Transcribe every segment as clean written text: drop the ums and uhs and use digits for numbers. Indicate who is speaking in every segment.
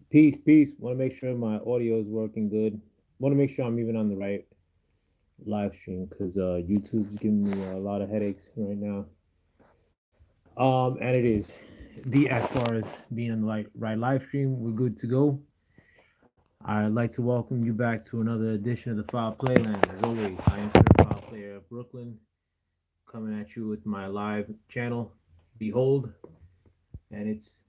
Speaker 1: Peace, peace. Want to make sure my audio is working good. Want to make sure I'm even on the right live stream because YouTube's giving me a lot of headaches right now. And it is the as far as being on the right live stream, we're good to go. I'd like to welcome you back to another edition of the Foul Playland. As always, I am the Foul Player of Brooklyn, coming at you with my live channel, Behold, and it's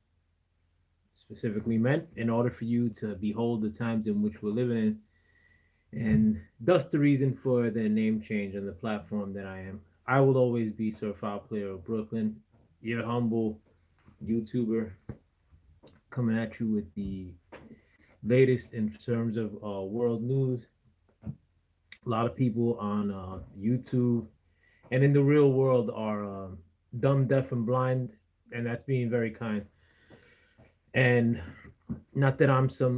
Speaker 1: specifically meant in order for you to behold the times in which we're living in. And thus the reason for the name change on the platform that I am. I will always be Sir Foul Player of Brooklyn, your humble YouTuber, coming at you with the latest in terms of world news. A lot of people on YouTube and in the real world are dumb, deaf, and blind, and that's being very kind. And not that I'm some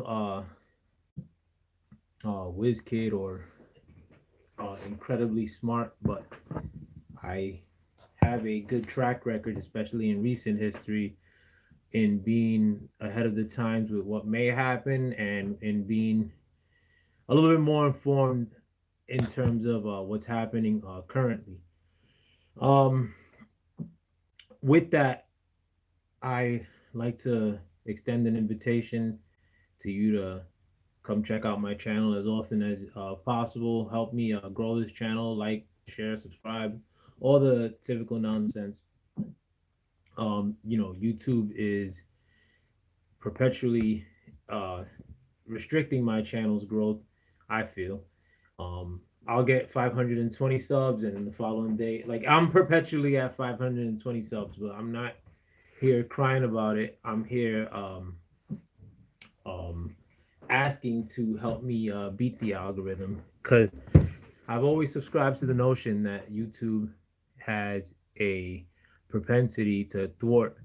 Speaker 1: whiz kid or incredibly smart, but I have a good track record, especially in recent history, in being ahead of the times with what may happen and in being a little bit more informed in terms of what's happening currently. Um, with that, I like to extend an invitation to you to come check out my channel as often as possible. Help me grow this channel, like, share, subscribe, all the typical nonsense. YouTube is perpetually uh, restricting my channel's growth. I feel I'll get 520 subs, and the following day, like I'm perpetually at 520 subs, but I'm not here crying about it. I'm here um, asking to help me beat the algorithm because I've always subscribed to the notion that YouTube has a propensity to thwart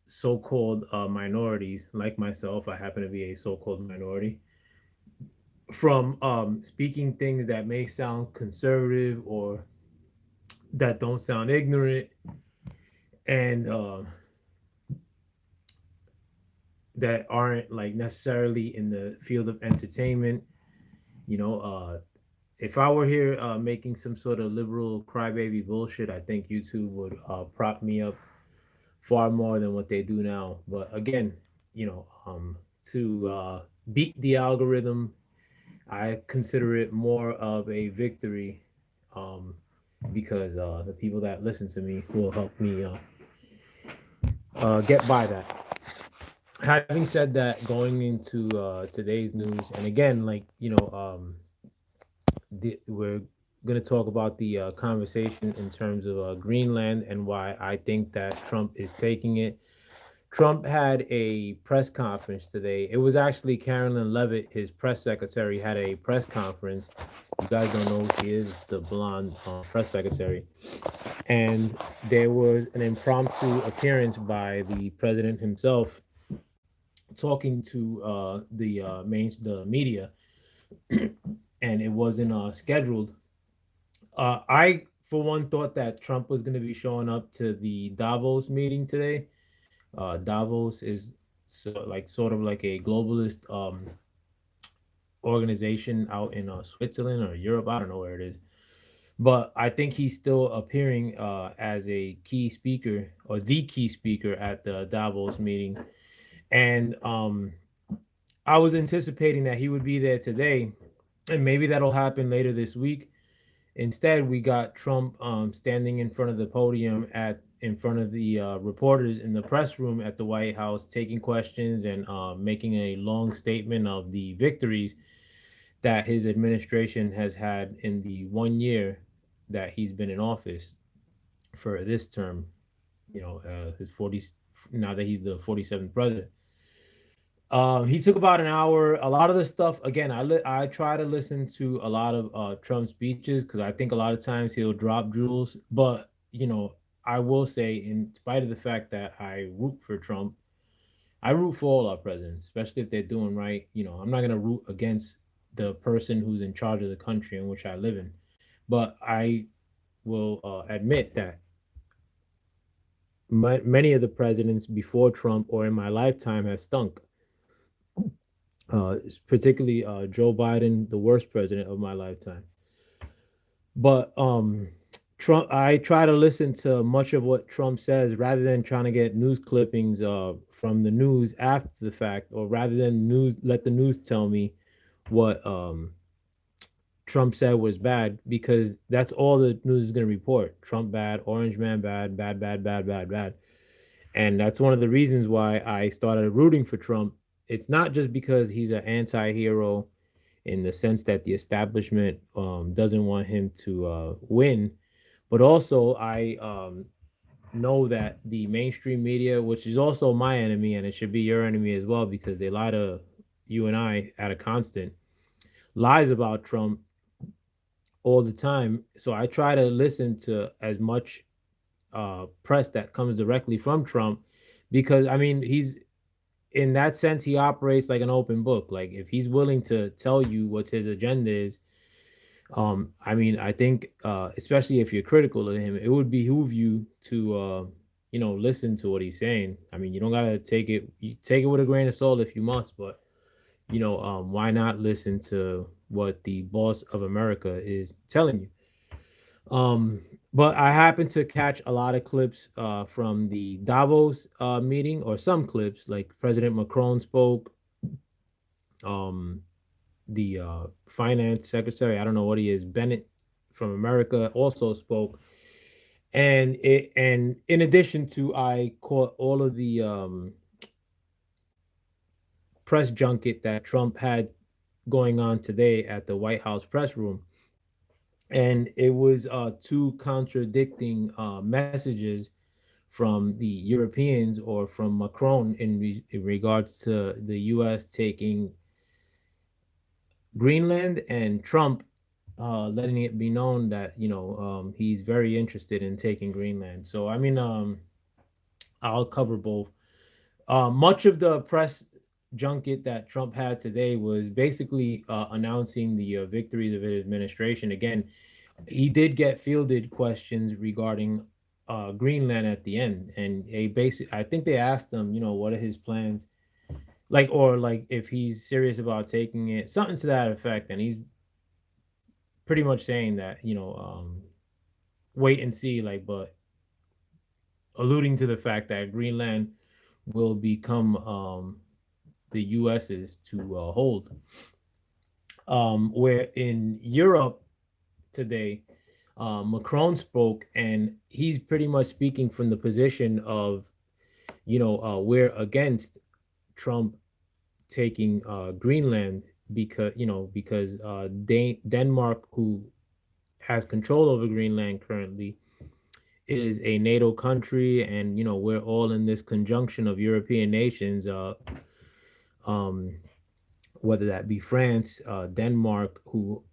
Speaker 1: so-called minorities like myself. I happen to be a so-called minority from speaking things that may sound conservative or that don't sound ignorant and that aren't like necessarily in the field of entertainment. You know, if I were here making some sort of liberal crybaby bullshit, I think YouTube would prop me up far more than what they do now. But again, you know, to beat the algorithm, I consider it more of a victory because the people that listen to me will help me get by that. Having said that, going into today's news, and again, like we're going to talk about the conversation in terms of Greenland and why I think that Trump is taking it. Trump had a press conference today. It was actually Carolyn Levitt, his press secretary, had a press conference. You guys don't know who she is, the blonde press secretary. And there was an impromptu appearance by the president himself talking to the media, and it wasn't scheduled. I, for one, thought that Trump was going to be showing up to the Davos meeting today. Davos is sort of like a globalist organization out in Switzerland or Europe. I don't know where it is, but I think he's still appearing as a key speaker or the key speaker at the Davos meeting. And I was anticipating that he would be there today, and maybe that'll happen later this week. Instead, we got Trump standing in front of the podium in front of the reporters in the press room at the White House, taking questions and making a long statement of the victories that his administration has had in the 1 year that he's been in office for this term. His 40 now that he's the 47th president. He took about an hour. A lot of the stuff, again, I try to listen to a lot of Trump speeches because I think a lot of times he'll drop jewels. But I will say, in spite of the fact that I root for Trump, I root for all our presidents, especially if they're doing right. I'm not gonna root against the person who's in charge of the country in which I live in. But I will admit that many of the presidents before Trump or in my lifetime have stunk. particularly Joe Biden, the worst president of my lifetime. But Trump, I try to listen to much of what Trump says rather than trying to get news clippings from the news after the fact, or rather than news let the news tell me what Trump said was bad, because that's all the news is going to report. Trump bad, Orange Man bad, bad, bad, bad, bad, bad. And that's one of the reasons why I started rooting for Trump. It's not just because he's an anti-hero in the sense that the establishment doesn't want him to win, but also I know that the mainstream media, which is also my enemy, and it should be your enemy as well, because they lie to you and I at a constant, lies about Trump all the time. So I try to listen to as much press that comes directly from Trump, because I mean he's, in that sense, he operates like an open book. Like if he's willing to tell you what his agenda is, I mean, I think especially if you're critical of him, it would behoove you to listen to what he's saying. I mean, you don't gotta take it with a grain of salt if you must, but why not listen to what the boss of America is telling you? Um, but I happened to catch a lot of clips from the Davos meeting, or some clips, like President Macron spoke. Um, the finance secretary, I don't know what he is, Bennett from America, also spoke. And in addition to, I caught all of the press junket that Trump had going on today at the White House press room. And it was two contradicting messages from the Europeans, or from Macron, in regards to the U.S. taking Greenland, and Trump letting it be known that he's very interested in taking Greenland. So I mean, I'll cover both. Much of the press junket that Trump had today was basically announcing the victories of his administration. Again, he did get fielded questions regarding Greenland at the end, and I think they asked him, what are his plans, like, or like if he's serious about taking it, something to that effect, and he's pretty much saying that wait and see, like, but alluding to the fact that Greenland will become the US's to hold. Where in Europe today, Macron spoke, and he's pretty much speaking from the position of, we're against Trump taking Greenland, because Denmark, who has control over Greenland currently, is a NATO country, and we're all in this conjunction of European nations, um, whether that be France, Denmark, who,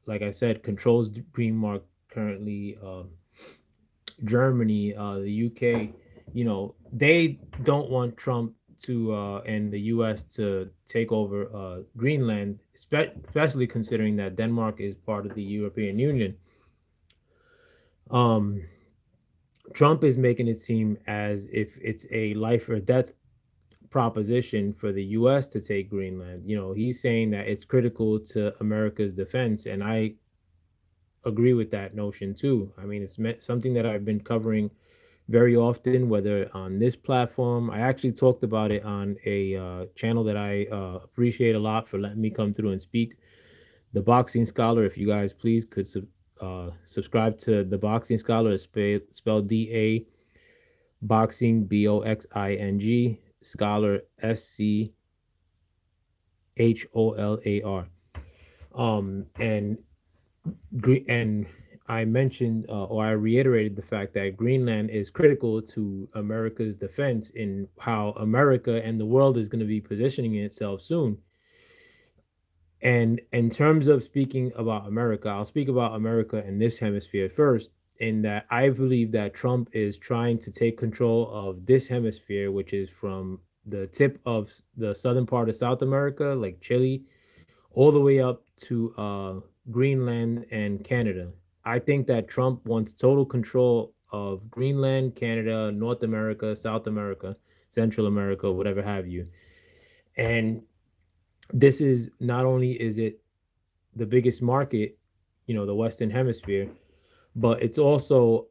Speaker 1: like I said, controls Greenmark currently, Germany, the UK. They don't want Trump to and the US to take over Greenland, especially considering that Denmark is part of the European Union. Um, Trump is making it seem as if it's a life or death proposition for the US to take Greenland. He's saying that it's critical to America's defense, and I agree with that notion too. I mean, it's something that I've been covering very often, whether on this platform. I actually talked about it on a channel that I appreciate a lot for letting me come through and speak, The Boxing Scholar. If you guys please could subscribe to The Boxing Scholar. It's spelled DA Boxing, BOXING, Scholar, SCHOLAR. And and I mentioned, or I reiterated the fact that Greenland is critical to America's defense, in how America and the world is going to be positioning itself soon. And in terms of speaking about America, I'll speak about America in this hemisphere first, in that I believe that Trump is trying to take control of this hemisphere, which is from the tip of the southern part of South America, like Chile, all the way up to Greenland and Canada. I think that Trump wants total control of Greenland, Canada, North America, South America, Central America, whatever have you. And This is not only is it the biggest market, the Western Hemisphere, but it's also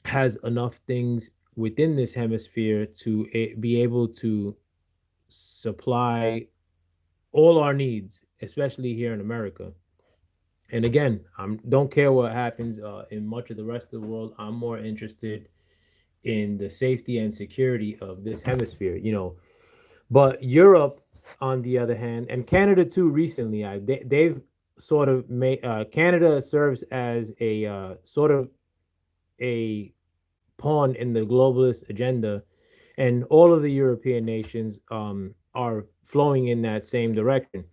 Speaker 1: has enough things within this hemisphere to be able to supply all our needs, especially here in America. And again, I don't care what happens in much of the rest of the world. I'm more interested in the safety and security of this hemisphere. But Europe, on the other hand, and Canada too, recently, they've sort of made Canada serves as a sort of a pawn in the globalist agenda, and all of the European nations are flowing in that same direction.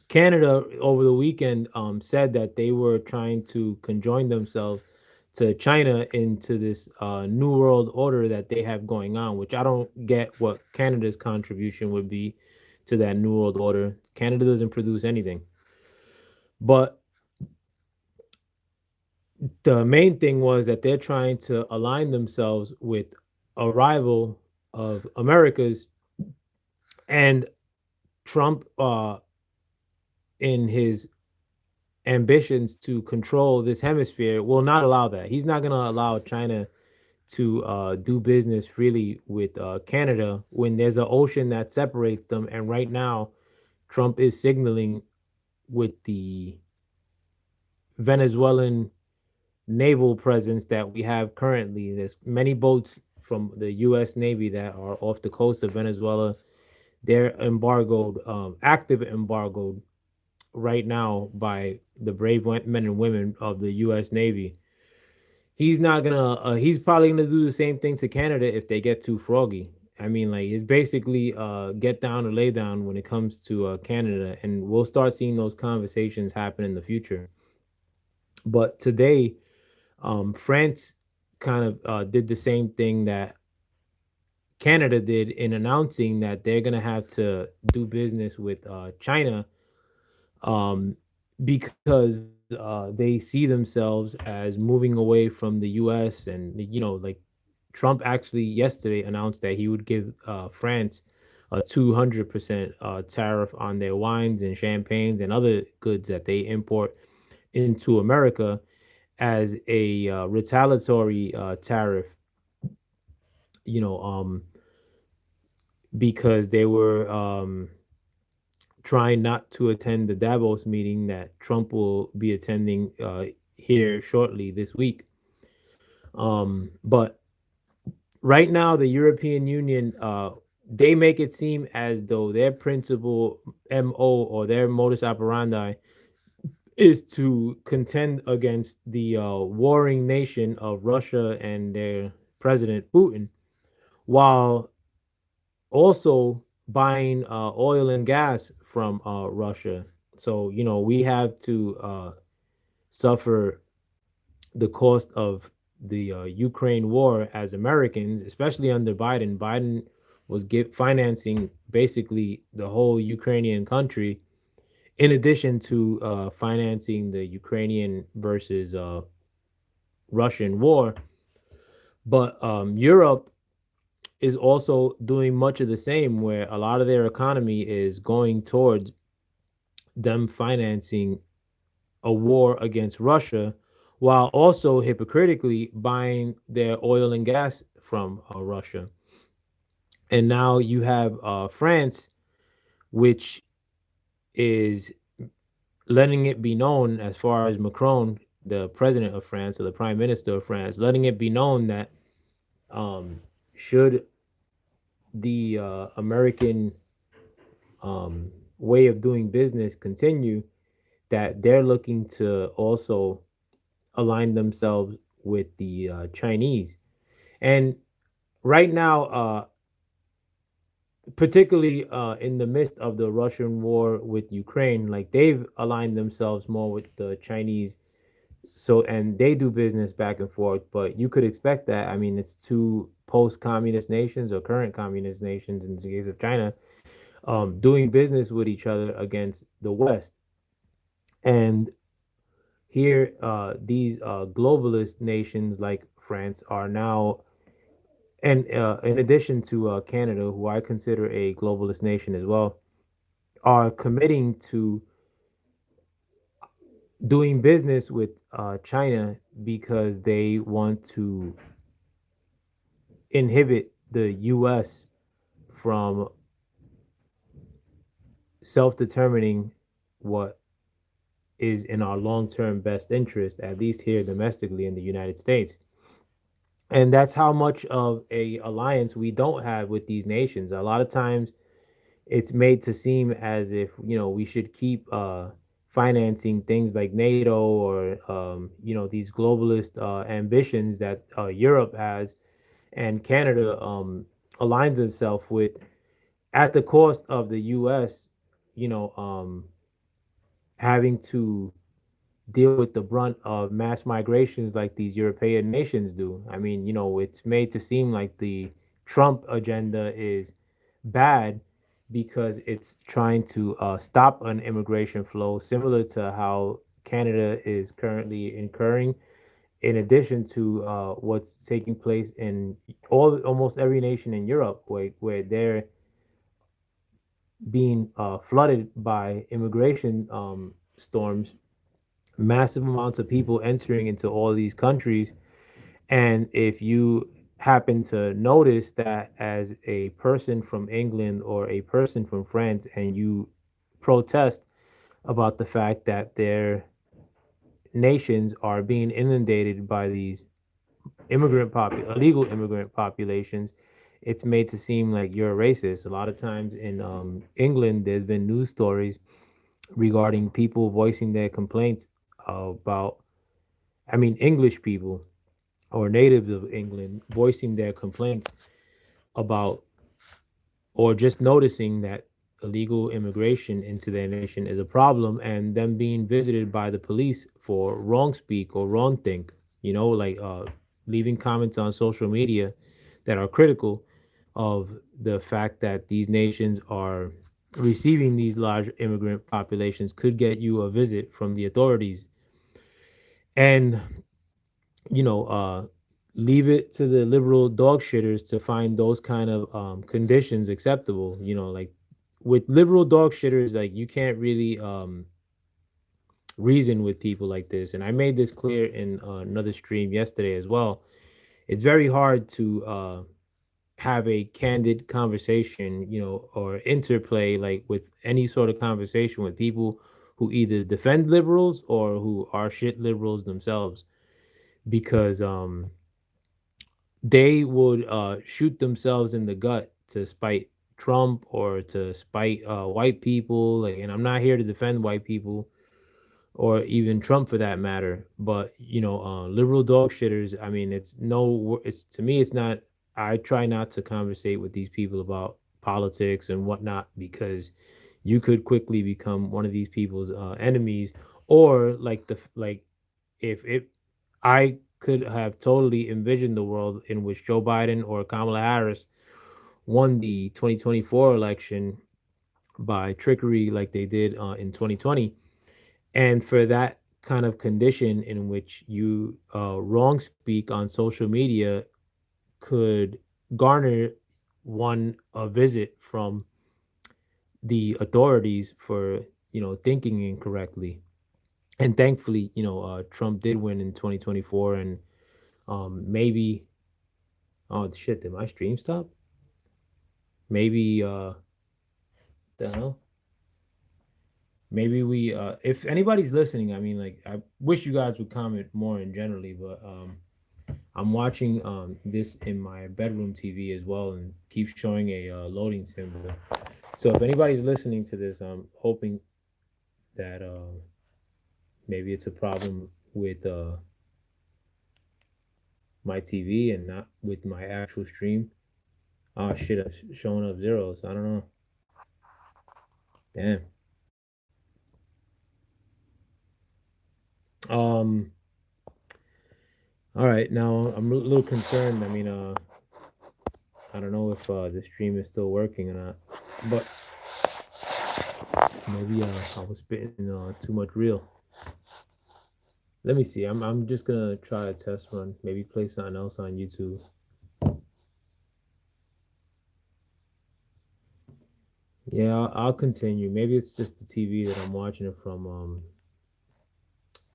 Speaker 1: Canada over the weekend said that they were trying to conjoin themselves to China into this new world order that they have going on, which I don't get what Canada's contribution would be to that new world order. Canada doesn't produce anything. But the main thing was that they're trying to align themselves with a rival of America's, and Trump, in his ambitions to control this hemisphere, will not allow that. He's not going to allow China to do business freely with Canada when there's an ocean that separates them. And right now, Trump is signaling with the Venezuelan naval presence that we have currently. There's many boats from the U.S. Navy that are off the coast of Venezuela. They're embargoed, active embargoed right now by the brave men and women of the U.S. Navy. He's not gonna. He's probably gonna do the same thing to Canada if they get too froggy. I mean, like it's basically get down or lay down when it comes to Canada, and we'll start seeing those conversations happen in the future. But today, France kind of did the same thing that Canada did in announcing that they're gonna have to do business with China, um, because they see themselves as moving away from the U.S. and like Trump actually yesterday announced that he would give France a 200% tariff on their wines and champagnes and other goods that they import into America as a retaliatory tariff, you know, um, because they were trying not to attend the Davos meeting that Trump will be attending here shortly this week. But right now, the European Union, they make it seem as though their principal MO or their modus operandi is to contend against the warring nation of Russia and their president Putin, while also buying oil and gas from Russia. So we have to suffer the cost of the Ukraine war as Americans, especially under Biden. Biden was financing basically the whole Ukrainian country, in addition to financing the Ukrainian versus Russian war. But Europe is also doing much of the same, where a lot of their economy is going towards them financing a war against Russia, while also hypocritically buying their oil and gas from Russia. And now you have France, which is letting it be known, as far as Macron, the president of France or the prime minister of France, letting it be known that should the American way of doing business continue, that they're looking to also align themselves with the Chinese. And right now, particularly in the midst of the Russian war with Ukraine, like they've aligned themselves more with the Chinese. So, and they do business back and forth, but you could expect that. I mean, it's two post-communist nations or current communist nations in the case of China, doing business with each other against the West. And here, these globalist nations like France are now, and in addition to Canada, who I consider a globalist nation as well, are committing to doing business with China because they want to inhibit the U.S. from self determining what is in our long term best interest, at least here domestically in the United States. And that's how much of a alliance we don't have with these nations. A lot of times it's made to seem as if, we should keep financing things like NATO or these globalist ambitions that Europe has and Canada aligns itself with at the cost of the U.S. you know having to deal with the brunt of mass migrations like these European nations do. I mean, it's made to seem like the Trump agenda is bad because it's trying to stop an immigration flow, similar to how Canada is currently incurring, in addition to what's taking place in almost every nation in Europe, where they're being flooded by immigration storms, massive amounts of people entering into all these countries. And if you happen to notice that as a person from England or a person from France and you protest about the fact that their nations are being inundated by these illegal immigrant populations, it's made to seem like you're a racist. A lot of times in England, there's been news stories regarding people voicing their complaints about, I mean, English people or natives of England voicing their complaints about or just noticing that illegal immigration into their nation is a problem and them being visited by the police for wrong speak or wrong think, like leaving comments on social media that are critical of the fact that these nations are receiving these large immigrant populations could get you a visit from the authorities. And you know, leave it to the liberal dog shitters to find those kind of conditions acceptable. Like with liberal dog shitters, like you can't really reason with people like this. And I made this clear in another stream yesterday as well. It's very hard to have a candid conversation, or interplay like with any sort of conversation with people who either defend liberals or who are shit liberals themselves, because they would shoot themselves in the gut to spite Trump or to spite white people. Like, and I'm not here to defend white people or even Trump for that matter. But liberal dog shitters. I mean, it's no. It's to me, it's not. I try not to conversate with these people about politics and whatnot because you could quickly become one of these people's enemies, or like if it I could have totally envisioned the world in which Joe Biden or Kamala Harris won the 2024 election by trickery like they did in 2020. And for that kind of condition in which you wrong speak on social media could garner one a visit from the authorities for, thinking incorrectly. And thankfully, Trump did win in 2024, and maybe, oh shit, did my stream stop? Maybe the hell? Maybe we if anybody's listening, I mean, like, I wish you guys would comment more in generally, but I'm watching this in my bedroom TV as well and keeps showing a loading symbol. So if anybody's listening to this, I'm hoping that maybe it's a problem with my TV and not with my actual stream. Oh shit, I'm showing up zeros. I don't know. Damn. Um. All right. Now I'm a little concerned. I mean, I don't know if the stream is still working or not, but maybe I was spitting too much real. Let me see. I'm just gonna try a test run. Maybe play something else on YouTube. Yeah, I'll continue. Maybe it's just the TV that I'm watching it from.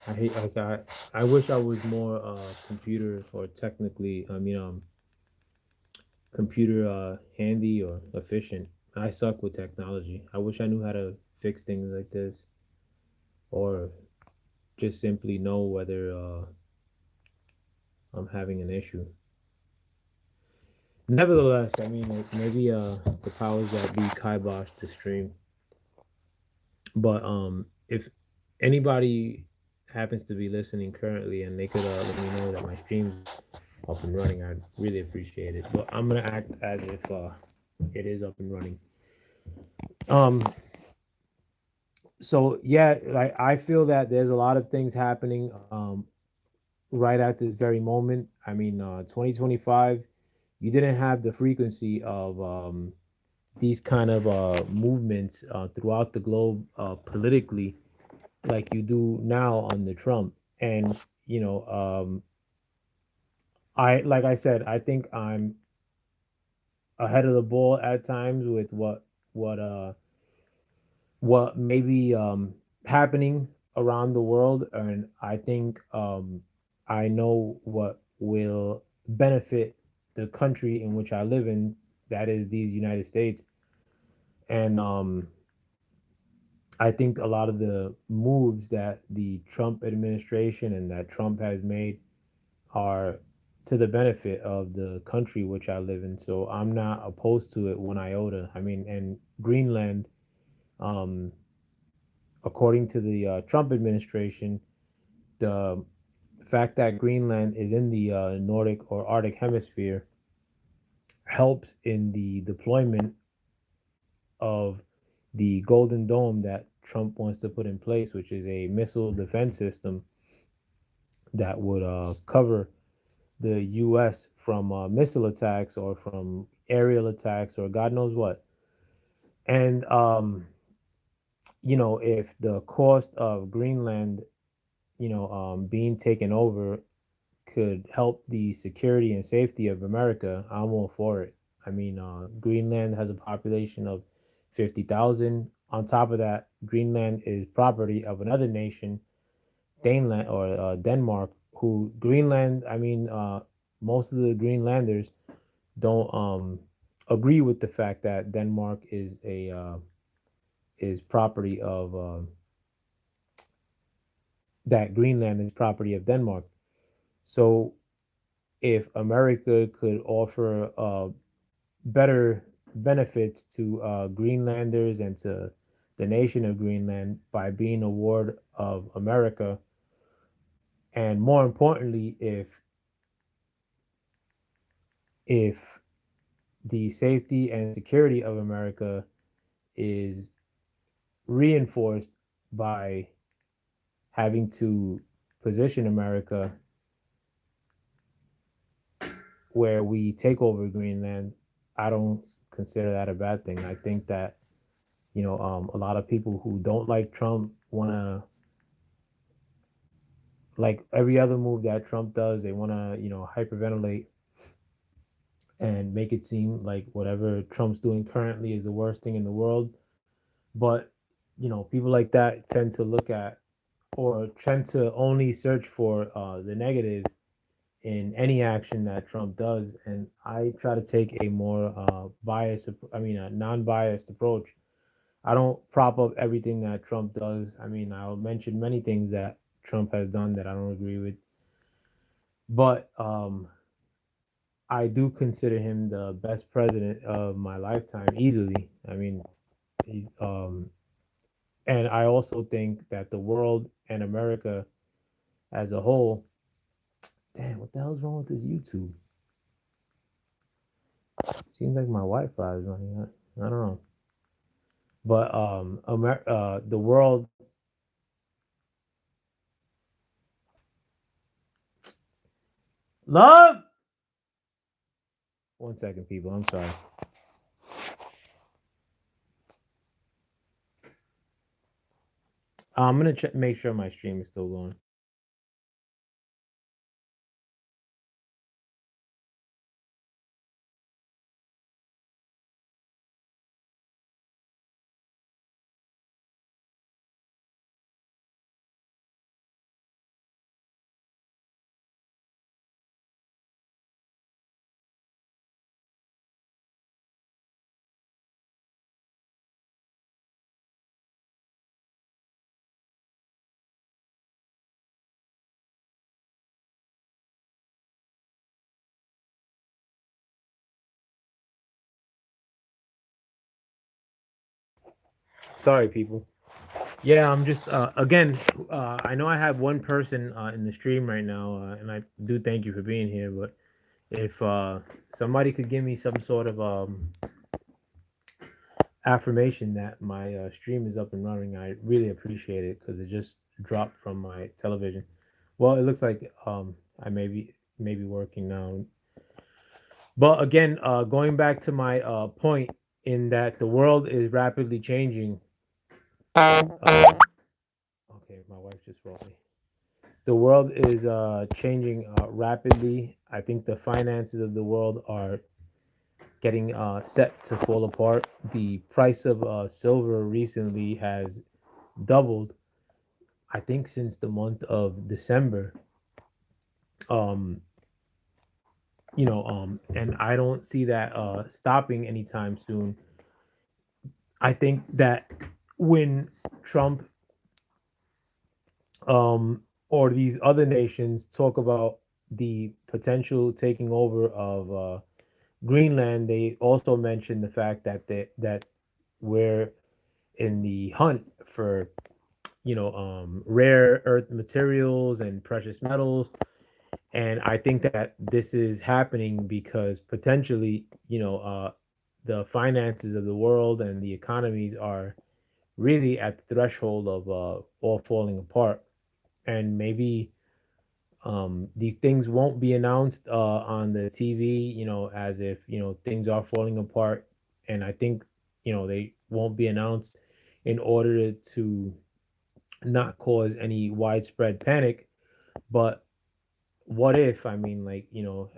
Speaker 1: I hate like I wish I was more computer or technically. Computer handy or efficient. I suck with technology. I wish I knew how to fix things like this, or just simply know whether I'm having an issue. Nevertheless, I mean, like maybe the powers that be kibosh the stream. But if anybody happens to be listening currently and they could let me know that my stream's up and running, I'd really appreciate it. But I'm gonna act as if it is up and running. Um, so yeah, like I feel that there's a lot of things happening right at this very moment. I mean, 2025, you didn't have the frequency of these kind of movements throughout the globe politically like you do now on the Trump. And you know, I like I said, I think I'm ahead of the ball at times with what uh what may be happening around the world, and I think I know what will benefit the country in which I live in, that is these United States. And I think a lot of the moves that the Trump administration and that Trump has made are to the benefit of the country which I live in. So I'm not opposed to it one iota. I mean, and Greenland, um, according to the Trump administration, the fact that Greenland is in the Nordic or Arctic hemisphere helps in the deployment of the Golden Dome that Trump wants to put in place, which is a missile defense system that would cover the U.S. from missile attacks or from aerial attacks or God knows what. And if the cost of Greenland, being taken over could help the security and safety of America, I'm all for it. I mean, Greenland has a population of 50,000. On top of that, Greenland is property of another nation, Daneland or Denmark, who Greenland, I mean, most of the Greenlanders don't agree with the fact that Denmark is property of that Greenland is property of Denmark. So if America could offer better benefits to Greenlanders and to the nation of Greenland by being a ward of America, and more importantly, if the safety and security of America is reinforced by having to position America where we take over Greenland, I don't consider that a bad thing. I think that a lot of people who don't like Trump want to, like every other move that Trump does, they want to hyperventilate and make it seem like whatever Trump's doing currently is the worst thing in the world. But people like that tend to look at or tend to only search for the negative in any action that Trump does, and I try to take a more a non-biased approach. I don't prop up everything that Trump does. I mean, I'll mention many things that Trump has done that I don't agree with, but I do consider him the best president of my lifetime easily. I mean, he's and I also think that the world and America as a whole. Damn, what the hell's wrong with this YouTube? Seems like my Wi-Fi is running out. I don't know. But the world, love. 1 second, people. I'm sorry. I'm gonna make sure my stream is still going. Sorry, people. Yeah, I'm just again. I know I have one person in the stream right now, and I do thank you for being here. But if somebody could give me some sort of affirmation that my stream is up and running, I really appreciate it because it just dropped from my television. Well, it looks like I may be working now. But again, going back to my point, in that the world is rapidly changing. Okay, my wife just wrote me. The world is changing rapidly. I think the finances of the world are getting set to fall apart. The price of silver recently has doubled, I think, since the month of December. Um, and I don't see that stopping anytime soon. I think that when Trump or these other nations talk about the potential taking over of Greenland, they also mention the fact that we're in the hunt for rare earth materials and precious metals, and I think that this is happening because potentially the finances of the world and the economies are really at the threshold of all falling apart, and maybe these things won't be announced on the TV, as if things are falling apart, and I think they won't be announced in order to not cause any widespread panic. But what if, I mean, like,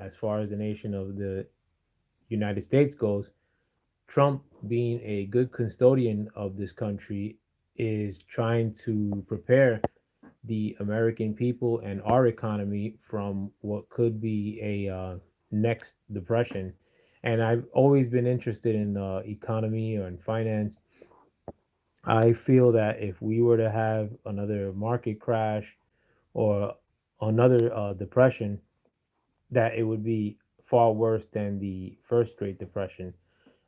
Speaker 1: as far as the nation of the United States goes, Trump, being a good custodian of this country, is trying to prepare the American people and our economy from what could be a next depression. And I've always been interested in economy or in finance. I feel that if we were to have another market crash or another depression, that it would be far worse than the first Great Depression.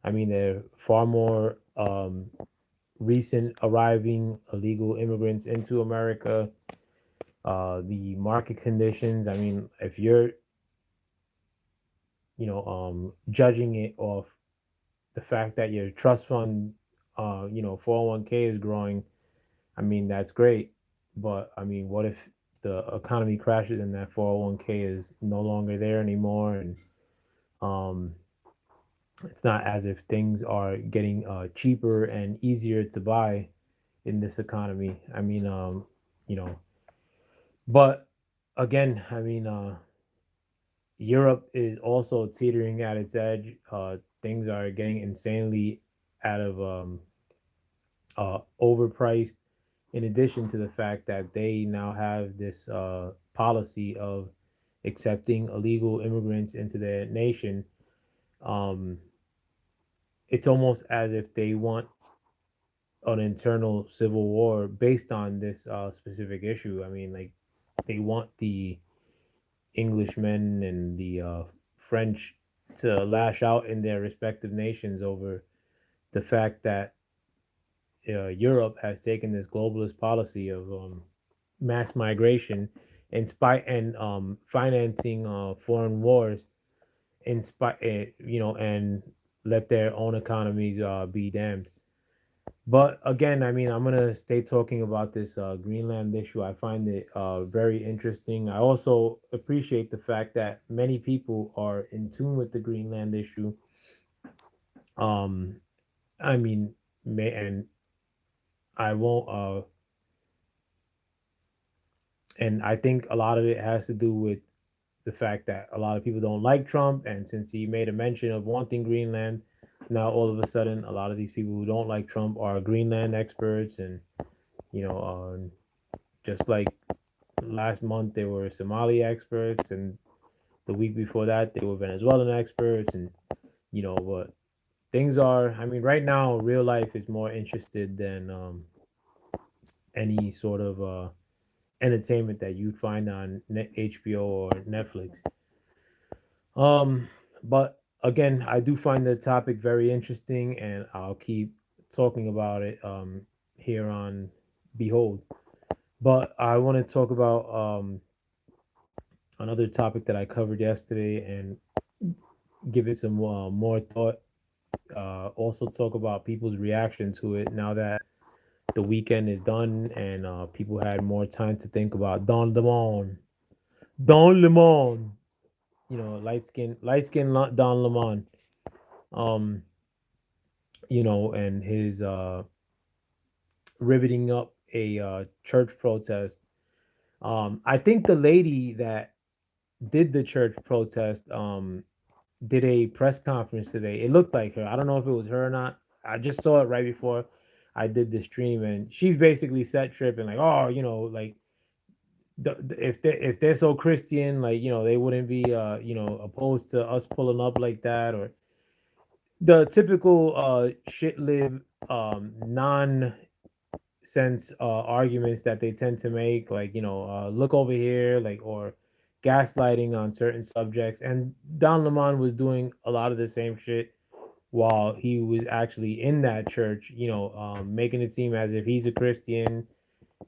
Speaker 1: I mean, there are far more recent arriving illegal immigrants into America. The market conditions. I mean, if you're judging it off the fact that your trust fund 401k is growing, I mean, that's great. But I mean, what if the economy crashes and that 401k is no longer there anymore, and um it's not as if things are getting cheaper and easier to buy in this economy. I mean, you know but again, I mean, Europe is also teetering at its edge. Things are getting insanely out of overpriced. In addition to the fact that they now have this policy of accepting illegal immigrants into their nation, um, it's almost as if they want an internal civil war based on this specific issue. I mean, like, they want the Englishmen and the French to lash out in their respective nations over the fact that Europe has taken this globalist policy of mass migration and financing foreign wars in spite, and let their own economies be damned. But again, I mean, I'm gonna stay talking about this Greenland issue. I find it very interesting. I also appreciate the fact that many people are in tune with the Greenland issue. Um, I mean, and I won't. And I think a lot of it has to do with the fact that a lot of people don't like Trump, and since he made a mention of wanting Greenland, now all of a sudden, a lot of these people who don't like Trump are Greenland experts, and just like last month they were Somali experts, and the week before that they were Venezuelan experts, and but things are. I mean, right now, real life is more interested than any sort of entertainment that you'd find on HBO or Netflix. Um, but again, I do find the topic very interesting, and I'll keep talking about it here on Behold. But I want to talk about another topic that I covered yesterday and give it some more thought. Also, talk about people's reaction to it now that the weekend is done and people had more time to think about Don Lemon, light skin Don Lemon, um, and his riveting up a church protest. I think the lady that did the church protest did a press conference today. It looked like her. I don't know if it was her or not. I just saw it right before I did the stream, and she's basically set tripping like, oh, like if they're so Christian, like they wouldn't be opposed to us pulling up like that, or the typical shit live non sense arguments that they tend to make, like look over here, like or gaslighting on certain subjects. And Don Lemon was doing a lot of the same shit while he was actually in that church, making it seem as if he's a Christian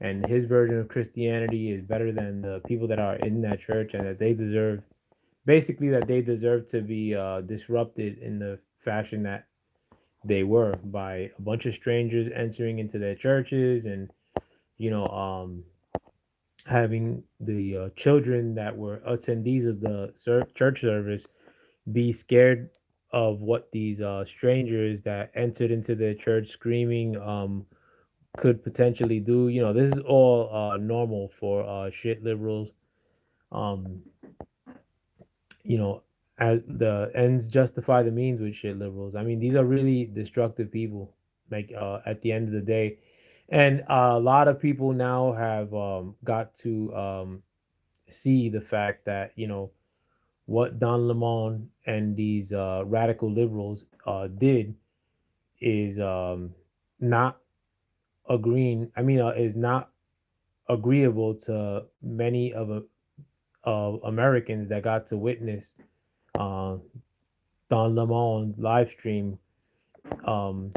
Speaker 1: and his version of Christianity is better than the people that are in that church, and that they deserve basically that they deserve to be disrupted in the fashion that they were by a bunch of strangers entering into their churches and you know um having the children that were attendees of the church service be scared of what these strangers that entered into their church screaming could potentially do. This is all normal for shit liberals. um you know, as the ends justify the means with shit liberals. I mean, these are really destructive people. Like at the end of the day, and a lot of people now have got to see the fact that what Don Lemon and these radical liberals did is not agreeing. I mean, is not agreeable to many of Americans that got to witness uh, Don Lemon's live stream um,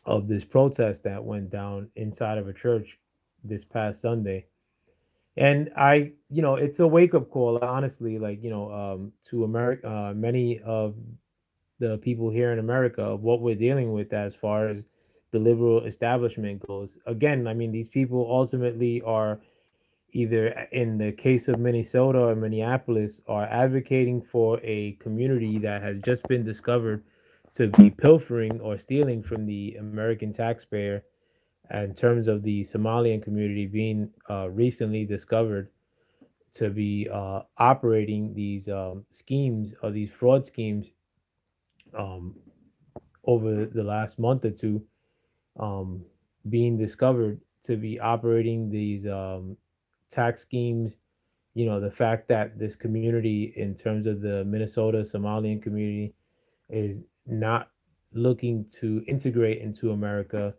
Speaker 1: of this protest that went down inside of a church this past Sunday. And it's a wake up call, honestly, like, to America, many of the people here in America of what we're dealing with as far as the liberal establishment goes. Again, I mean, these people ultimately are either in the case of Minnesota or Minneapolis, are advocating for a community that has just been discovered to be pilfering or stealing from the American taxpayer, in terms of the Somalian community being recently discovered to be operating these schemes or these fraud schemes um, over the last month or two, um, being discovered to be operating these tax schemes. The fact that this community, in terms of the Minnesota Somalian community, is not looking to integrate into America,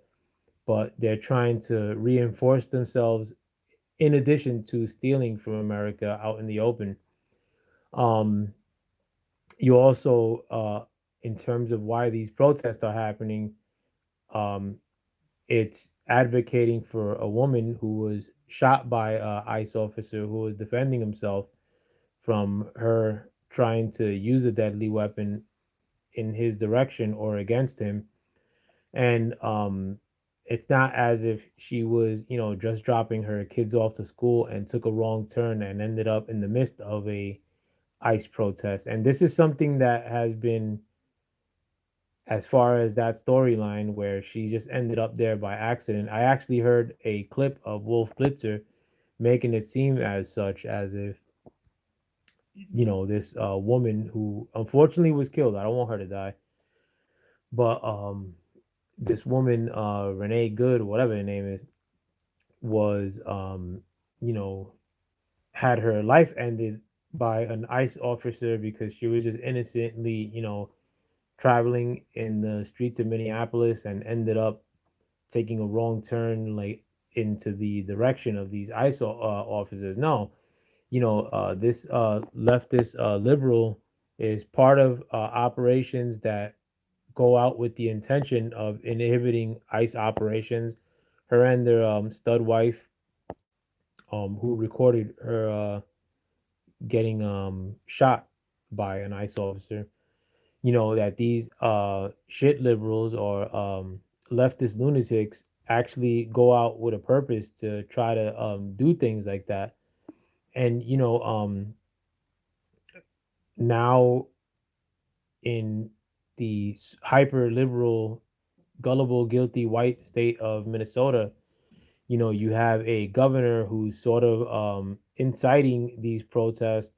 Speaker 1: but they're trying to reinforce themselves in addition to stealing from America out in the open. Um, you also, in terms of why these protests are happening, um, it's advocating for a woman who was shot by a ICE officer who was defending himself from her trying to use a deadly weapon in his direction or against him. And it's not as if she was, just dropping her kids off to school and took a wrong turn and ended up in the midst of a ICE protest. And this is something that has been, as far as that storyline where she just ended up there by accident. I actually heard a clip of Wolf Blitzer making it seem as such, as if this woman who unfortunately was killed. I don't want her to die, but this woman, Renee Good, whatever her name is, was you know had her life ended by an ICE officer because she was just innocently, traveling in the streets of Minneapolis and ended up taking a wrong turn, like into the direction of these ICE officers. No, this leftist liberal is part of operations that go out with the intention of inhibiting ICE operations. Her and their stud wife, who recorded her getting shot by an ICE officer. That these shit liberals or leftist lunatics actually go out with a purpose to try to do things like that. And now in the hyper liberal, gullible, guilty white state of Minnesota, you have a governor who's sort of inciting these protests.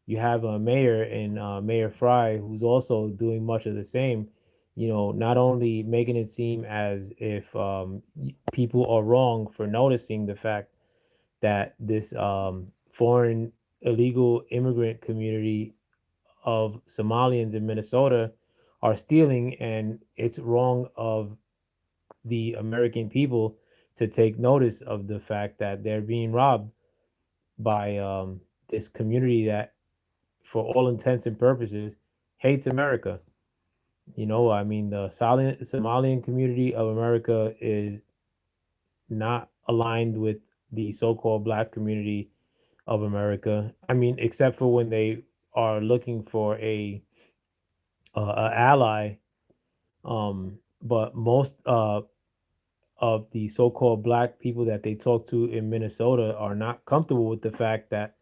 Speaker 1: You have a mayor and Mayor Fry who's also doing much of the same. Not only making it seem as if people are wrong for noticing the fact that this foreign illegal immigrant community of Somalians in Minnesota are stealing, and it's wrong of the American people to take notice of the fact that they're being robbed by this community that, for all intents and purposes, hates America. I mean, the Somalian community of America is not aligned with the so-called black community of America. I mean, except for when they are looking for a ally. But most of the so-called black people that they talk to in Minnesota are not comfortable with the fact that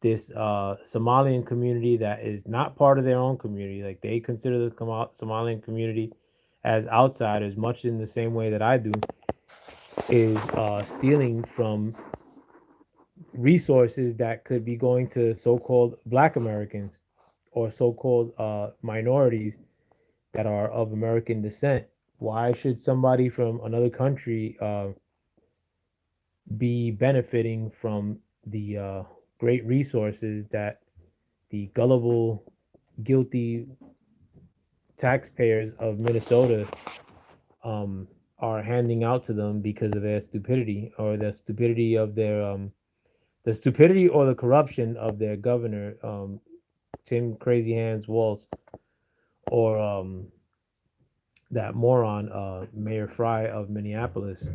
Speaker 1: this Somalian community that is not part of their own community, like they consider the Somalian community as outsiders, much in the same way that I do, is stealing from resources that could be going to so-called black Americans or so-called minorities that are of American descent. Why should somebody from another country be benefiting from the great resources that the gullible, guilty taxpayers of Minnesota um, are handing out to them because of their stupidity or the stupidity or the corruption of their governor, Tim Crazy Hands Waltz, or that moron, Mayor Fry of Minneapolis.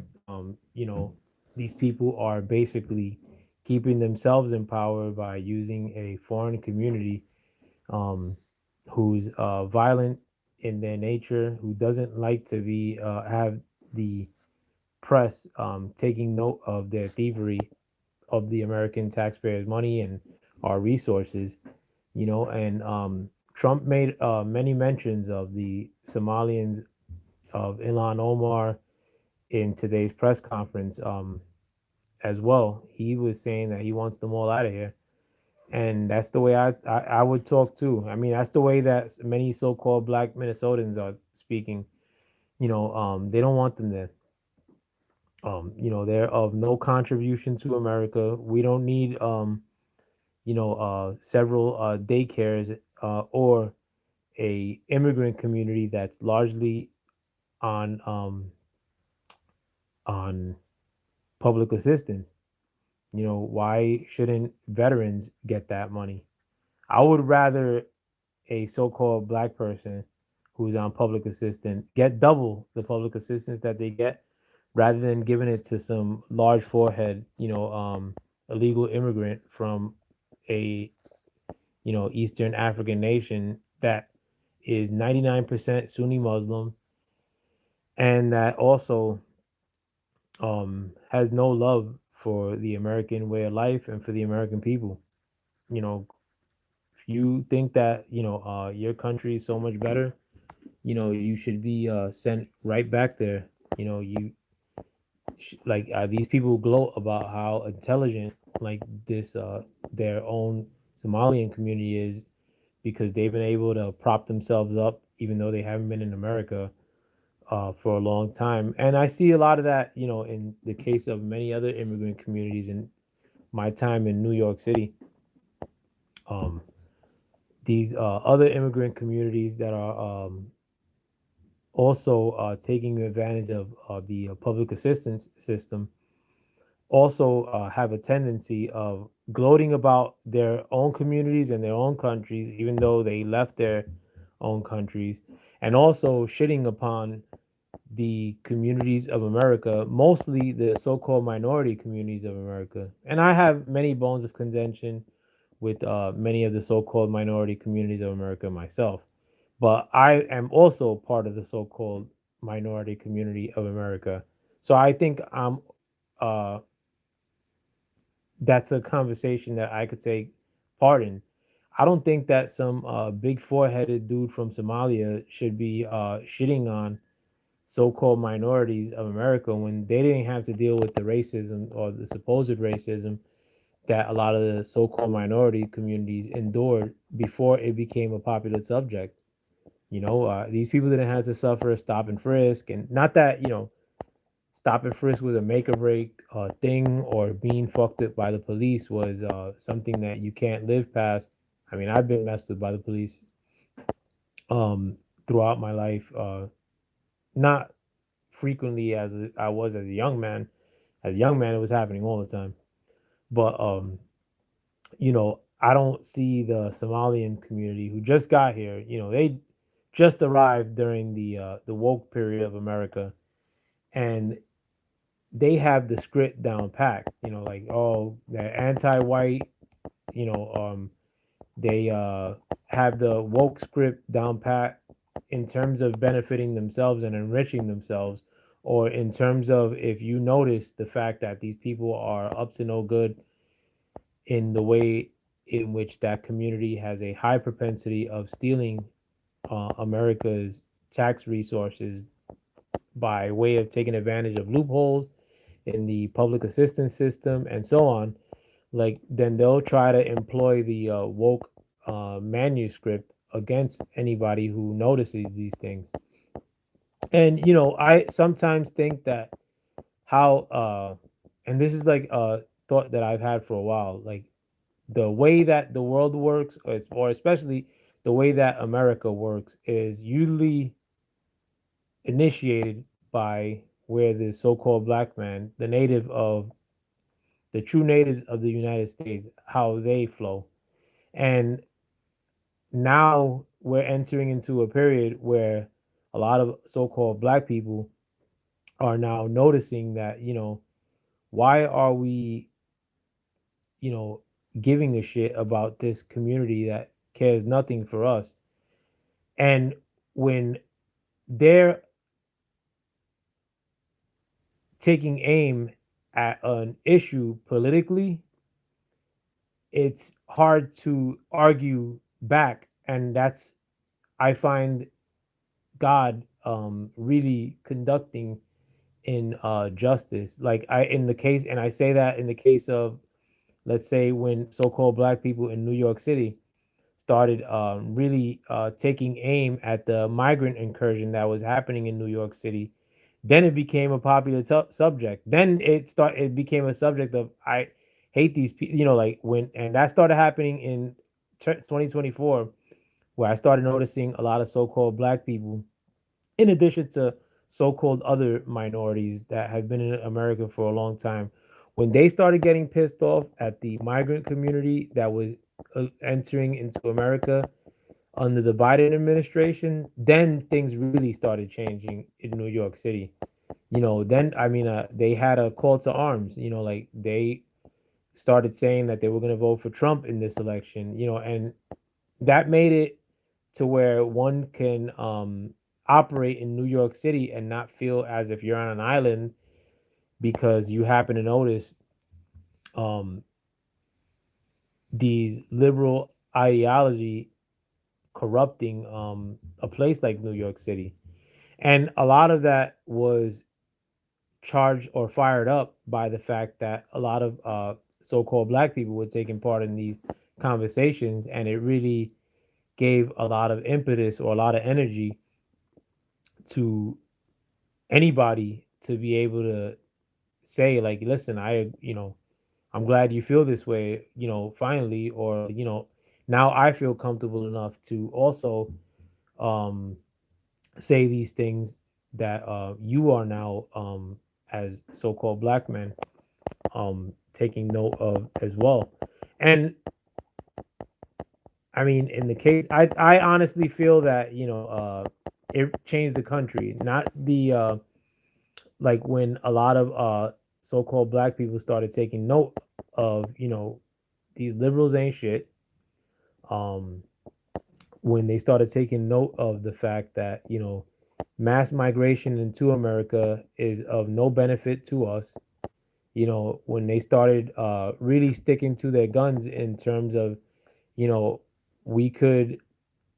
Speaker 1: These people are basically keeping themselves in power by using a foreign community um, who's violent in their nature, who doesn't like to be have the press taking note of their thievery of the American taxpayers' money and our resources. And Trump made many mentions of the Somalians of Ilan Omar in today's press conference as well. He was saying that he wants them all out of here. And that's the way I would talk too. I mean, that's the way that many so-called black Minnesotans are speaking. They don't want them there. They're of no contribution to America. We don't need, several daycares or a immigrant community that's largely on on public assistance. Why shouldn't veterans get that money? I would rather a so-called black person who's on public assistance get double the public assistance that they get rather than giving it to some large forehead, illegal immigrant from a, Eastern African nation that is 99% Sunni Muslim and that also has no love for the American way of life and for the American people. You know, if you think that, your country is so much better, you should be sent right back there. Like these people gloat about how intelligent like this their own Somalian community is because they've been able to prop themselves up even though they haven't been in America for a long time. And I see a lot of that, in the case of many other immigrant communities in my time in New York City. Um, these other immigrant communities that are also taking advantage of the public assistance system also have a tendency of gloating about their own communities and their own countries, even though they left there own countries, and also shitting upon the communities of America, mostly the so-called minority communities of America. And I have many bones of contention with many of the so-called minority communities of America myself, but I am also part of the so-called minority community of America. So I think uh, that's a conversation that I could take part in. I don't think that some big four-headed dude from Somalia should be shitting on so-called minorities of America when they didn't have to deal with the racism or the supposed racism that a lot of the so-called minority communities endured before it became a popular subject. These people didn't have to suffer a stop and frisk, and not that stop and frisk was a make or break thing, or being fucked up by the police was something that you can't live past. I mean, I've been messed with by the police um, throughout my life, not frequently as I was as a young man. As a young man, it was happening all the time. But I don't see the Somalian community who just got here. They just arrived during the woke period of America, and they have the script down packed. Like, oh, they're anti-white. You know, they have the woke script down pat in terms of benefiting themselves and enriching themselves, or in terms of, if you notice the fact that these people are up to no good in the way in which that community has a high propensity of stealing America's tax resources by way of taking advantage of loopholes in the public assistance system and so on, like then they'll try to employ the woke manuscript against anybody who notices these things. And I sometimes think that how and this is like a thought that I've had for a while, like the way that the world works, or especially the way that America works, is usually initiated by where the so-called black man, the true natives of the United States, how they flow. And now we're entering into a period where a lot of so-called black people are now noticing that, why are we, you know, giving a shit about this community that cares nothing for us? And when they're taking aim at an issue politically, it's hard to argue back. And that's, I find God really conducting in justice. Like I in the case, and I say that in the case of, let's say, when so-called black people in New York City started really taking aim at the migrant incursion that was happening in New York City, then it became a popular subject. Then it became a subject of, I hate these people. Like when, and that started happening in 2024, where I started noticing a lot of so-called black people, in addition to so-called other minorities that have been in America for a long time, when they started getting pissed off at the migrant community that was entering into America under the Biden administration, then things really started changing in New York City. Then, I mean, they had a call to arms. Like they started saying that they were going to vote for Trump in this election. And that made it to where one can operate in New York City and not feel as if you're on an island because you happen to notice um, these liberal ideology corrupting a place like New York City. And a lot of that was charged or fired up by the fact that a lot of so-called black people were taking part in these conversations, and it really gave a lot of impetus or a lot of energy to anybody to be able to say, like, listen, I'm glad you feel this way, finally, or now I feel comfortable enough to also um say these things that you are now, as so-called black men, taking note of as well. And I mean, in the case, I honestly feel that it changed the country, not the like when a lot of so-called black people started taking note of these liberals ain't shit. Um, when they started taking note of the fact that mass migration into America is of no benefit to us. When they started really sticking to their guns in terms of you know we could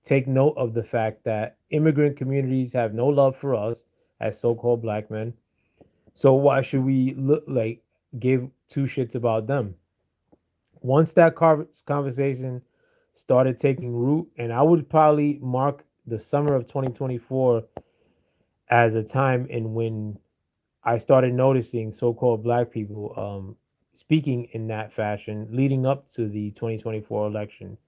Speaker 1: take note of the fact that immigrant communities have no love for us as so-called black men. So why should we look like give two shits about them? Once that conversation started taking root, and I would probably mark the summer of 2024 as a time in when I started noticing so-called black people speaking in that fashion leading up to the 2024 election,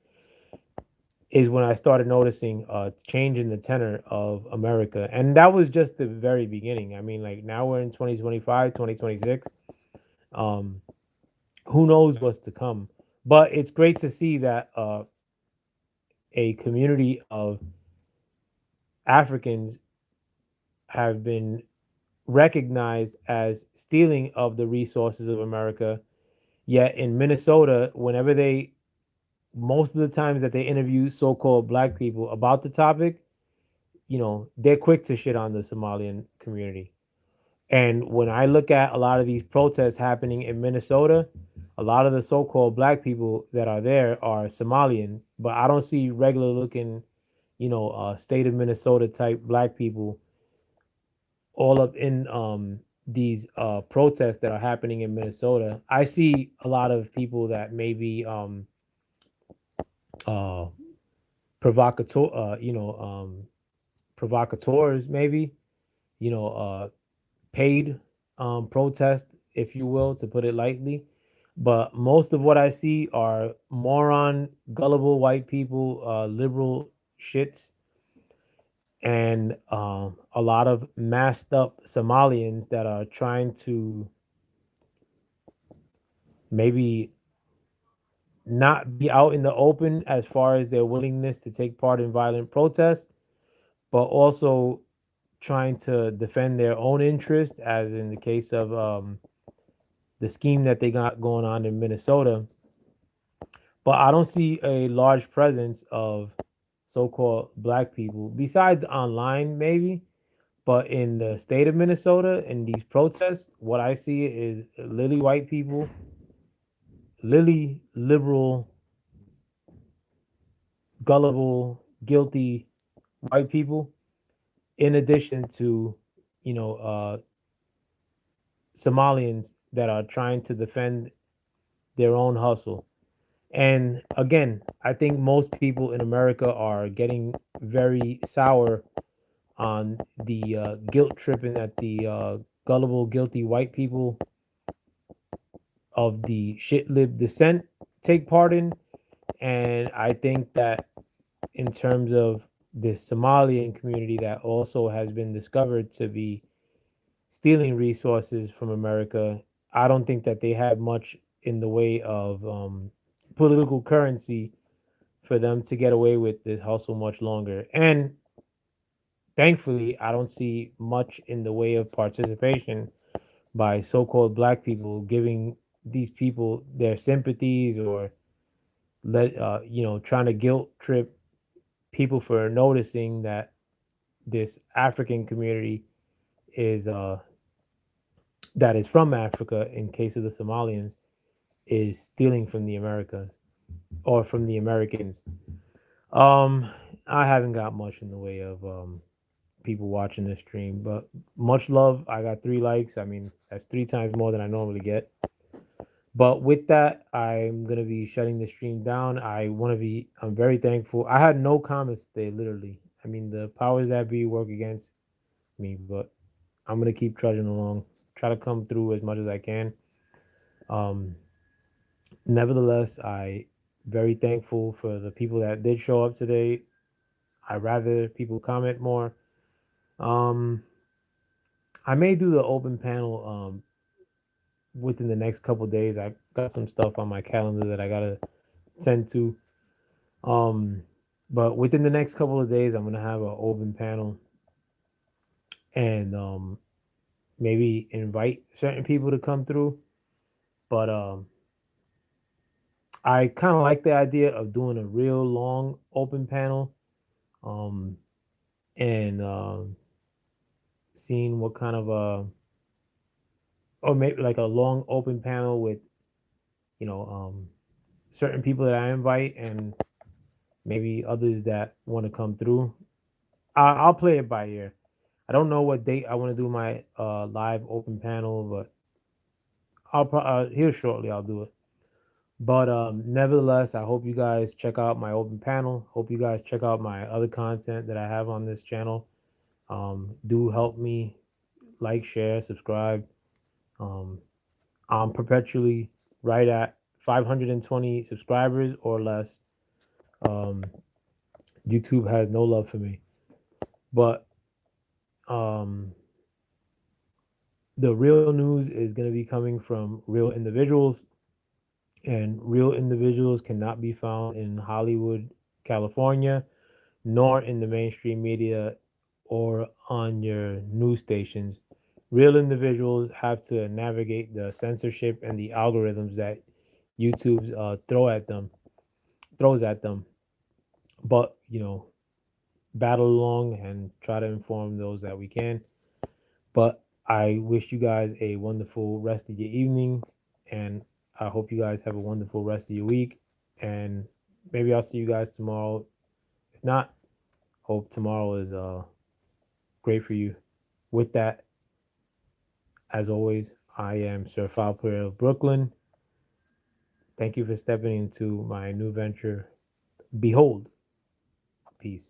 Speaker 1: is when I started noticing a change in the tenor of America. And that was just the very beginning. I mean, like now we're in 2025, 2026. Um, who knows what's to come? But it's great to see that a community of Africans have been recognized as stealing of the resources of America. Yet in Minnesota, whenever they, most of the times that they interview so called black people about the topic, they're quick to shit on the Somalian community. And when I look at a lot of these protests happening in Minnesota, a lot of the so called black people that are there are Somalian, but I don't see regular looking, state of Minnesota type black people all up in these protests that are happening in Minnesota. I see a lot of people that maybe uh, provocateur, provocateurs, maybe, you know, uh, paid protest, if you will, to put it lightly. But most of what I see are moron, gullible white people, liberal shits, and a lot of masked up Somalians that are trying to maybe not be out in the open as far as their willingness to take part in violent protests, but also trying to defend their own interest, as in the case of the scheme that they got going on in Minnesota. But I don't see a large presence of so-called black people besides online, maybe. But in the state of Minnesota, in these protests, what I see is lily white people, lily liberal, gullible, guilty white people, in addition to, you know, Somalians that are trying to defend their own hustle. And again, I think most people in America are getting very sour on the guilt tripping that the gullible, guilty white people of the shit lib descent take part in. And I think that in terms of the Somalian community that also has been discovered to be stealing resources from America, I don't think that they have much in the way of political currency for them to get away with this hustle much longer. And thankfully, I don't see much in the way of participation by so-called black people giving these people their sympathies or trying to guilt trip people for noticing that this African community is that is from Africa, in case of the Somalians, is stealing from the Americas or from the Americans. Um, I haven't got much in the way of people watching this stream, but much love. I got 3 likes. I mean, that's 3 times more than I normally get. But with that, I'm gonna be shutting the stream down. I'm very thankful. I had no comments today, literally. I mean, the powers that be work against me, but I'm gonna keep trudging along, try to come through as much as I can. Um, Nevertheless, I very thankful for the people that did show up today. I rather people comment more. Um, I may do the open panel within the next couple days. I got some stuff on my calendar that I gotta tend to. Um, but within the next couple of days, I'm gonna have an open panel and maybe invite certain people to come through. But I kind of like the idea of doing a real long open panel, um, and seeing what kind of or maybe like a long open panel with you know certain people that I invite and maybe others that want to come through. I'll play it by ear. I don't know what date I want to do my live open panel, but here shortly. I'll do it. But nevertheless, I hope you guys check out my open panel. Hope you guys check out my other content that I have on this channel. Do help me like, share, subscribe. Um, I'm perpetually right at 520 subscribers or less. Um, YouTube has no love for me, but um, the real news is going to be coming from real individuals, and real individuals cannot be found in Hollywood, California, nor in the mainstream media or on your news stations. Real individuals have to navigate the censorship and the algorithms that YouTube's throws at them. But battle along and try to inform those that we can. But I wish you guys a wonderful rest of your evening, and I hope you guys have a wonderful rest of your week. And maybe I'll see you guys tomorrow. If not, hope tomorrow is great for you. With that, as always, I am Sir Foul Player of Brooklyn. Thank you for stepping into my new venture. Behold, peace.